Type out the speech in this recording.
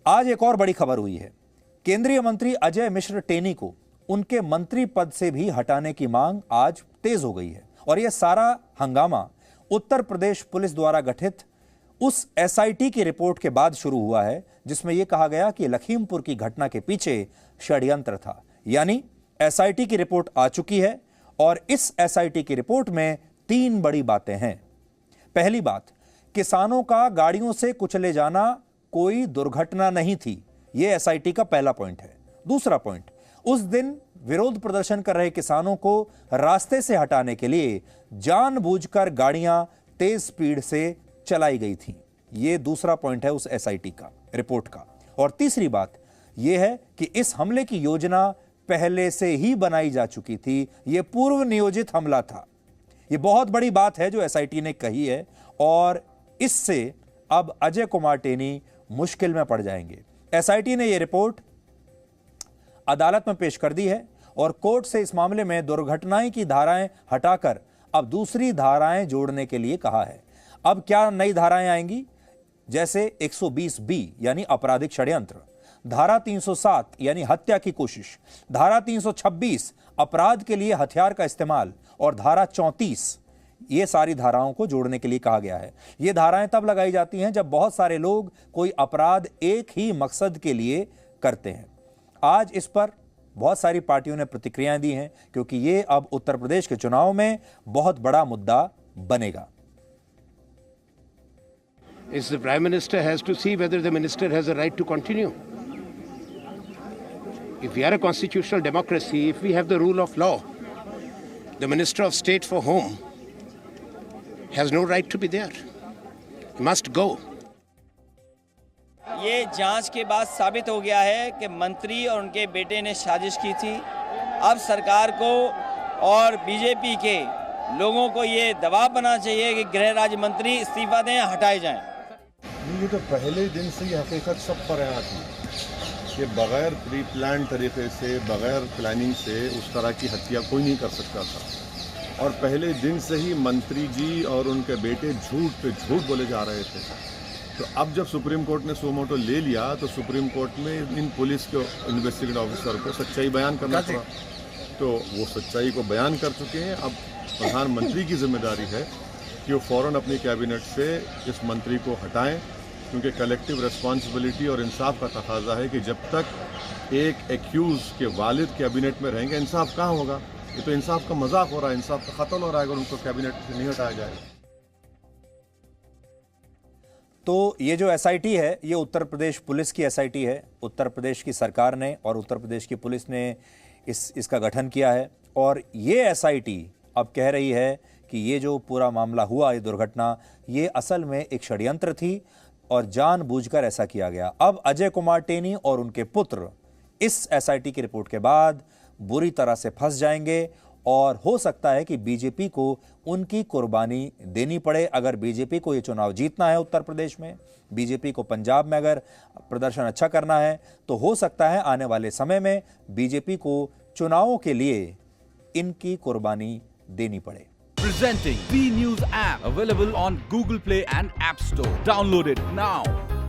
आज एक और बड़ी खबर हुई है। केंद्रीय मंत्री अजय मिश्र टेनी को उनके मंत्री पद से भी हटाने की मांग आज तेज हो गई है और यह सारा हंगामा उत्तर प्रदेश पुलिस द्वारा गठित उस एसआईटी की रिपोर्ट के बाद शुरू हुआ है जिसमें यह कहा गया कि लखीमपुर की घटना के पीछे षड्यंत्र था। यानी एसआईटी की रिपोर्ट आ चुकी है और इस एसआईटी की रिपोर्ट में 3 बड़ी बातें हैं। पहली बात, किसानों का गाड़ियों से कुचले जाना कोई दुर्घटना नहीं थी। यह एसआईटी का पहला पॉइंट है। दूसरा पॉइंट, उस दिन विरोध प्रदर्शन कर रहे किसानों को रास्ते से हटाने के लिए जानबूझकर गाड़ियां तेज स्पीड से चलाई गई थी। यह दूसरा पॉइंट है उस एसआईटी का रिपोर्ट का। और तीसरी बात यह है कि इस हमले की योजना पहले से ही बनाई जा चुकी थी। यह पूर्व नियोजित हमला था। यह बहुत बड़ी बात है जो एसआईटी ने कही है और इससे अब अजय कुमार टेनी मुश्किल में पड़ जाएंगे। एसआईटी ने यह रिपोर्ट अदालत में पेश कर दी है और कोर्ट से इस मामले में दुर्घटनाएं की धाराएं हटाकर अब दूसरी धाराएं जोड़ने के लिए कहा है। अब क्या नई धाराएं आएंगी? जैसे 120B यानी आपराधिक षड्यंत्र, धारा 307 यानी हत्या की कोशिश, धारा 326 अपराध के लिए हथियार का इस्तेमाल और धारा 34, ये सारी धाराओं को जोड़ने के लिए कहा गया है। ये धाराएं तब लगाई जाती हैं जब बहुत सारे लोग कोई अपराध एक ही मकसद के लिए करते हैं। आज इस पर बहुत सारी पार्टियों ने प्रतिक्रियाएं दी हैं क्योंकि ये अब उत्तर प्रदेश के चुनाव में बहुत बड़ा मुद्दा बनेगा। Is the Prime Minister has to see whether the minister has a right to continue. If we are a constitutional democracy, if we have the rule of law, the Minister of State for Home has no right to be there. He must go. ये जांच के बाद साबित हो गया है कि मंत्री और उनके बेटे ने साजिश की थी। अब सरकार को और बीजेपी के लोगों को ये दबाव बनाना चाहिए कि गृह राज्य मंत्री इस्तीफा दें, हटाए जाएं। ये तो पहले दिन से ही हकीकत सब पर यहाँ थी कि बगैर प्री प्लान तरीके से, बगैर प्लानिंग से उस तरह की हत्या कोई नहीं कर सकता था। और पहले दिन से ही मंत्री जी और उनके बेटे झूठ पे झूठ बोले जा रहे थे। तो अब जब सुप्रीम कोर्ट ने सुमोटो ले लिया तो सुप्रीम कोर्ट में इन पुलिस के इन्वेस्टिगेटिव ऑफिसर को सच्चाई बयान करना पड़ा। तो वो सच्चाई को बयान कर चुके हैं। अब प्रधानमंत्री की जिम्मेदारी है कि वो फ़ौरन अपनी कैबिनेट से इस मंत्री को हटाएं, क्योंकि कलेक्टिव रिस्पॉन्सिबिलिटी और इंसाफ का तकाजा है कि जब तक एक एक्यूज के वालिद कैबिनेट में रहेंगे इंसाफ कहाँ होगा। ये तो इंसाफ का मजाक हो रहा है, इंसाफ का कत्ल हो रहा है अगर उनको कैबिनेट से नहीं हटाया जाए। तो ये जो एसआईटी है ये उत्तर प्रदेश पुलिस की एसआईटी है। उत्तर प्रदेश की सरकार ने और उत्तर प्रदेश की पुलिस ने इसका गठन किया है और ये एसआईटी अब कह रही है कि ये जो पूरा मामला हुआ, ये दुर्घटना, ये असल में एक षड्यंत्र थी और जानबूझकर ऐसा किया गया। अब अजय कुमार टेनी और उनके पुत्र इस एसआईटी की रिपोर्ट के बाद बुरी तरह से फंस जाएंगे और हो सकता है कि बीजेपी को उनकी कुर्बानी देनी पड़े। अगर बीजेपी को ये चुनाव जीतना है उत्तर प्रदेश में, बीजेपी को पंजाब में अगर प्रदर्शन अच्छा करना है तो हो सकता है आने वाले समय में बीजेपी को चुनावों के लिए इनकी कुर्बानी देनी पड़े। Presenting B News app available on Google Play and App Store. Download it now.